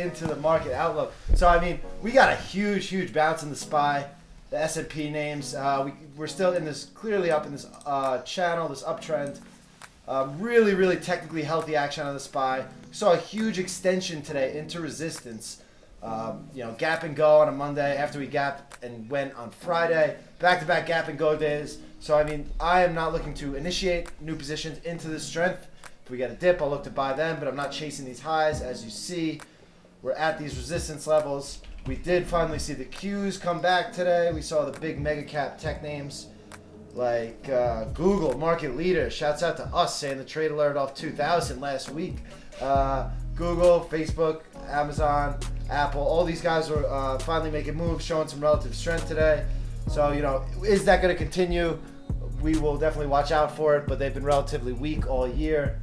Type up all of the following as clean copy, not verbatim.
into the market outlook. So I mean, we got a huge bounce in the SPY, the S&P names. We're still in this, clearly up in this channel, this uptrend. Really technically healthy action on the SPY. Saw a huge extension today into resistance. Gap and go on a Monday after we gapped and went on Friday. Back-to-back gap and go days. So I mean, I am not looking to initiate new positions into this strength. If we get a dip, I'll look to buy them, but I'm not chasing these highs. As you see, we're at these resistance levels. We did finally see the Qs come back today. We saw the big mega cap tech names like Google, market leader. Shouts out to us saying the trade alert off 2000 last week. Google, Facebook, Amazon, Apple, all these guys are finally making moves, showing some relative strength today. So, is that going to continue? We will definitely watch out for it, but they've been relatively weak all year.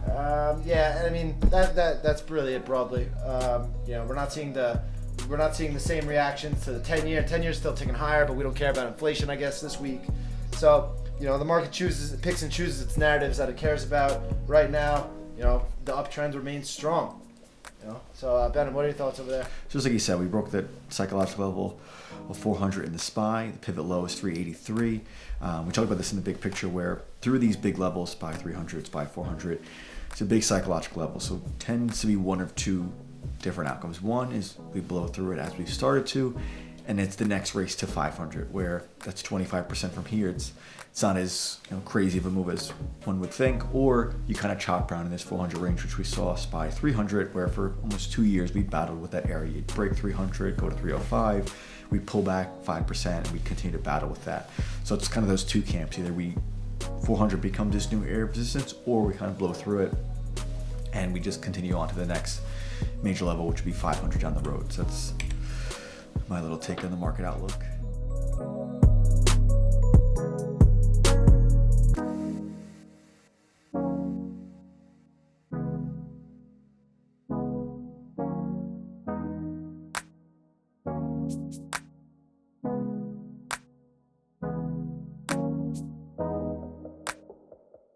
I mean, that's really it broadly. We're not seeing the same reactions to the 10-year. 10-year is still ticking higher, but we don't care about inflation, I guess, this week. So, the market picks and chooses its narratives that it cares about. Right now, the uptrend remains strong. So, Ben, what are your thoughts over there? Just like you said, we broke the psychological level of 400 in the SPY. The pivot low is 383. We talked about this in the big picture where through these big levels, SPY 300, SPY 400, it's a big psychological level. So it tends to be one of two different outcomes. One is we blow through it as we've started to, and it's the next race to 500 where that's 25% from here. It's not as crazy of a move as one would think, or you kind of chop around in this 400 range, which we saw SPY 300, where for almost 2 years we battled with that area. You'd break 300, go to 305, we pull back 5%, and we continue to battle with that. So it's kind of those two camps. Either 400 becomes this new area of resistance, or we kind of blow through it, and we just continue on to the next major level, which would be 500 down the road. So that's my little take on the market outlook.